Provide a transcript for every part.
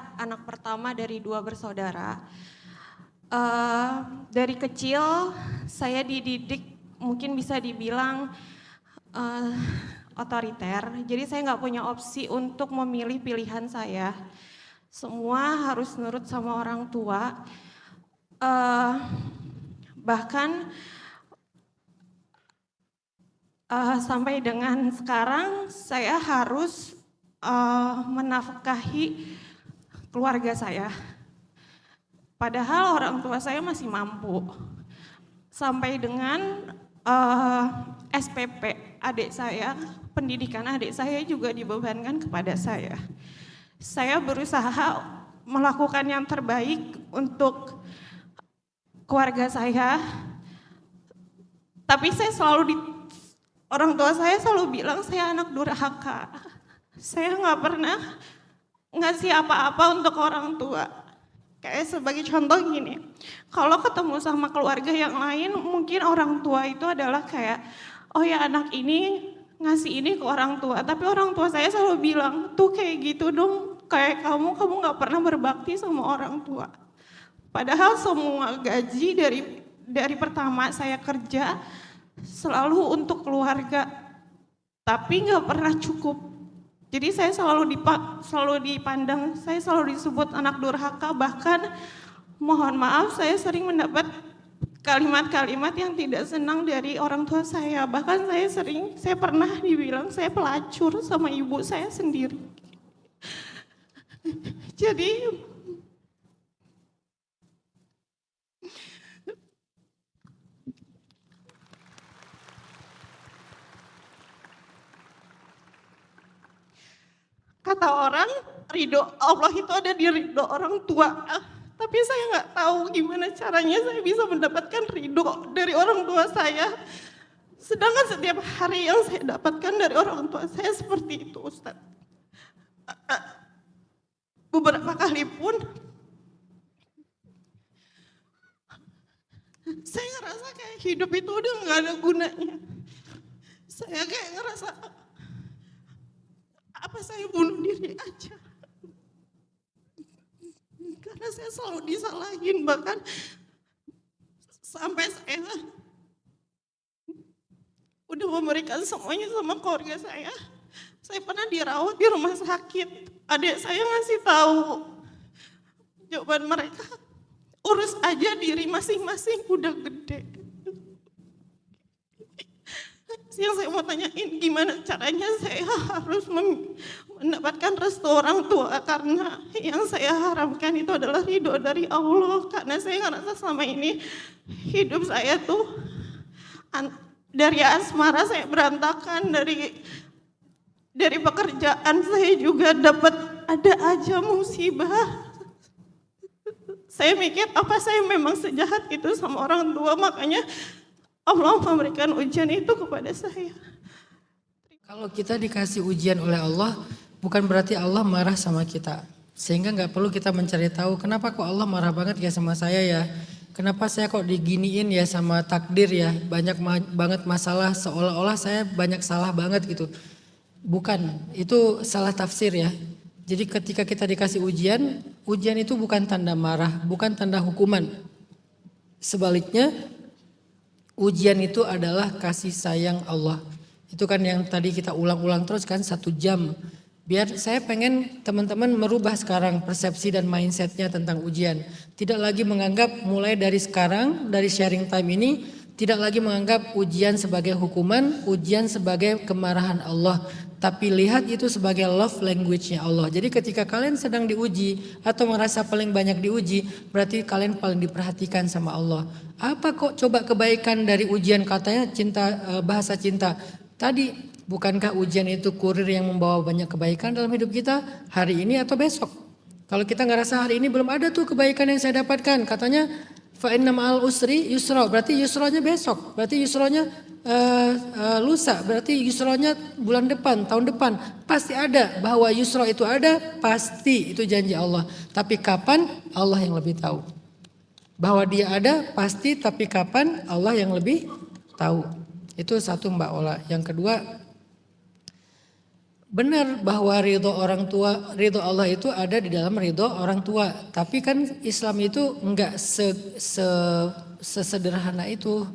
saya anak pertama dari 2 bersaudara. Dari kecil saya dididik mungkin bisa dibilang otoriter. Jadi saya nggak punya opsi untuk memilih pilihan saya. Semua harus nurut sama orang tua. Bahkan sampai dengan sekarang saya harus menafkahi keluarga saya. Padahal orang tua saya masih mampu. Sampai dengan SPP adik saya, pendidikan adik saya juga dibebankan kepada saya. Saya berusaha melakukan yang terbaik untuk keluarga saya. Tapi orang tua saya selalu bilang saya anak durhaka. Saya nggak pernah ngasih apa-apa untuk orang tua. Kayak sebagai contoh gini, kalau ketemu sama keluarga yang lain, mungkin orang tua itu adalah kayak, oh ya anak ini ngasih ini ke orang tua. Tapi orang tua saya selalu bilang, tuh kayak gitu dong, kayak kamu nggak pernah berbakti sama orang tua. Padahal semua gaji dari pertama saya kerja, selalu untuk keluarga, tapi nggak pernah cukup. Jadi saya selalu dipandang, saya selalu disebut anak durhaka, bahkan mohon maaf saya sering mendapat kalimat-kalimat yang tidak senang dari orang tua saya. Bahkan saya pernah dibilang saya pelacur sama ibu saya sendiri. Jadi kata orang, ridho Allah itu ada di ridho orang tua. Tapi saya nggak tahu gimana caranya saya bisa mendapatkan ridho dari orang tua saya. Sedangkan setiap hari yang saya dapatkan dari orang tua saya seperti itu, Ustaz. Beberapa kali pun saya ngerasa kayak hidup itu udah nggak ada gunanya. Saya kayak ngerasa apa saya bunuh diri aja. Karena saya selalu disalahin, bahkan sampai saya udah memberikan semuanya sama keluarga saya. Saya pernah dirawat di rumah sakit. Adik saya ngasih tahu, jawaban mereka, urus aja diri masing-masing, udah gede. Yang saya mau tanyain, gimana caranya saya harus mendapatkan restu orang tua, karena yang saya harapkan itu adalah ridho dari Allah. Karena saya ngerasa selama ini hidup saya tuh dari asmara saya berantakan, dari pekerjaan saya juga ada aja musibah. Saya mikir apa saya memang sejahat itu sama orang tua, makanya Allah memberikan ujian itu kepada saya. Kalau kita dikasih ujian oleh Allah, bukan berarti Allah marah sama kita. Sehingga nggak perlu kita mencari tahu kenapa kok Allah marah banget ya sama saya ya. Kenapa saya kok diginiin ya sama takdir ya. Banyak banget masalah, seolah-olah saya banyak salah banget gitu. Bukan, itu salah tafsir ya. Jadi ketika kita dikasih ujian, ujian itu bukan tanda marah, bukan tanda hukuman. Sebaliknya, ujian itu adalah kasih sayang Allah. Itu kan yang tadi kita ulang-ulang terus kan 1 jam. Biar saya pengen teman-teman merubah sekarang persepsi dan mindsetnya tentang ujian. Tidak lagi menganggap mulai dari sekarang, dari sharing time ini, tidak lagi menganggap ujian sebagai hukuman, ujian sebagai kemarahan Allah. Tapi lihat itu sebagai love language-nya Allah. Jadi ketika kalian sedang diuji atau merasa paling banyak diuji, berarti kalian paling diperhatikan sama Allah. Apa kok coba kebaikan dari ujian, katanya cinta, bahasa cinta. Tadi bukankah ujian itu kurir yang membawa banyak kebaikan dalam hidup kita hari ini atau besok? Kalau kita ngerasa hari ini belum ada tuh kebaikan yang saya dapatkan, katanya fa inna ma'al usri yusra, berarti yusranya besok, berarti yusranya lusa, berarti yusronya bulan depan, tahun depan. Pasti ada, bahwa yusro itu ada, pasti itu janji Allah. Tapi kapan, Allah yang lebih tahu. Bahwa dia ada pasti, tapi kapan, Allah yang lebih tahu. Itu satu Mbak Ola. Yang kedua, Benar bahwa ridho orang tua, ridho Allah itu ada di dalam ridho orang tua. Tapi kan Islam itu enggak sesederhana itu,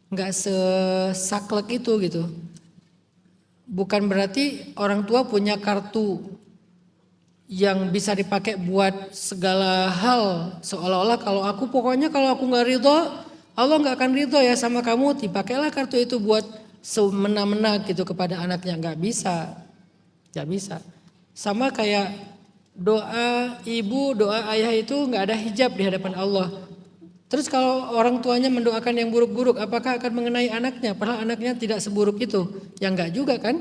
enggak sesaklek itu gitu. Bukan berarti orang tua punya kartu yang bisa dipakai buat segala hal. Seolah-olah kalau aku nggak ridho, Allah nggak akan ridho ya sama kamu. Dipakailah kartu itu buat semena-mena gitu kepada anaknya. Nggak bisa. Sama kayak doa ibu, doa ayah itu nggak ada hijab di hadapan Allah. Terus kalau orang tuanya mendoakan yang buruk-buruk, apakah akan mengenai anaknya? Padahal anaknya tidak seburuk itu. Ya enggak juga kan?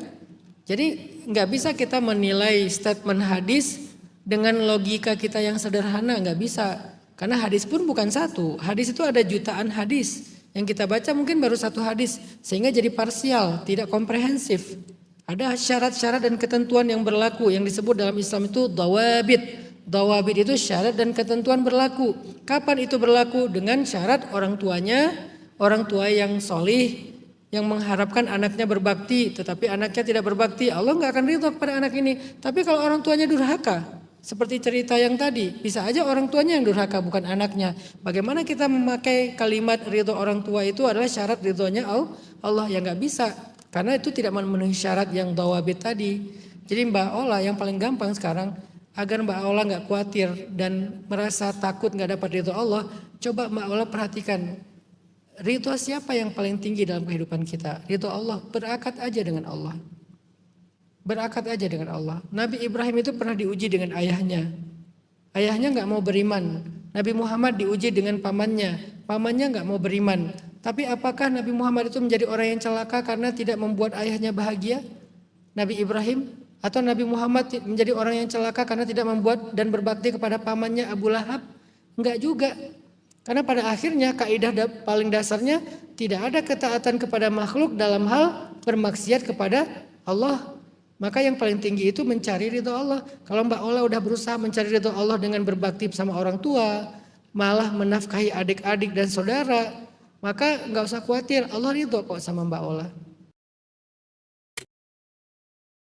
Jadi enggak bisa kita menilai statement hadis dengan logika kita yang sederhana, enggak bisa. Karena hadis pun bukan satu. Hadis itu ada jutaan hadis. Yang kita baca mungkin baru satu hadis. Sehingga jadi parsial, tidak komprehensif. Ada syarat-syarat dan ketentuan yang berlaku yang disebut dalam Islam itu dawabit. Dawabit itu syarat dan ketentuan berlaku. Kapan itu berlaku? Dengan syarat orang tuanya, orang tua yang solih, yang mengharapkan anaknya berbakti, tetapi anaknya tidak berbakti, Allah nggak akan ridho kepada anak ini. Tapi kalau orang tuanya durhaka, seperti cerita yang tadi, bisa aja orang tuanya yang durhaka bukan anaknya. Bagaimana kita memakai kalimat ridho orang tua itu adalah syarat ridhonya Allah, yang nggak bisa, karena itu tidak memenuhi syarat yang dawabit tadi. Jadi Mbak Ola yang paling gampang sekarang, agar Mbak Ola nggak khawatir dan merasa takut nggak dapat ridho Allah, coba Mbak Ola perhatikan ridho siapa yang paling tinggi dalam kehidupan kita? Ridho Allah. Berakat aja dengan Allah. Berakat aja dengan Allah. Nabi Ibrahim itu pernah diuji dengan ayahnya. Ayahnya nggak mau beriman. Nabi Muhammad diuji dengan pamannya. Pamannya nggak mau beriman. Tapi apakah Nabi Muhammad itu menjadi orang yang celaka karena tidak membuat ayahnya bahagia? Nabi Ibrahim? Atau Nabi Muhammad menjadi orang yang celaka karena tidak membuat dan berbakti kepada pamannya Abu Lahab? Enggak juga. Karena pada akhirnya kaidah paling dasarnya tidak ada ketaatan kepada makhluk dalam hal bermaksiat kepada Allah. Maka yang paling tinggi itu mencari ridho Allah. Kalau Mbak Ola udah berusaha mencari ridho Allah dengan berbakti sama orang tua, malah menafkahi adik-adik dan saudara, maka nggak usah khawatir, Allah ridho kok sama Mbak Ola.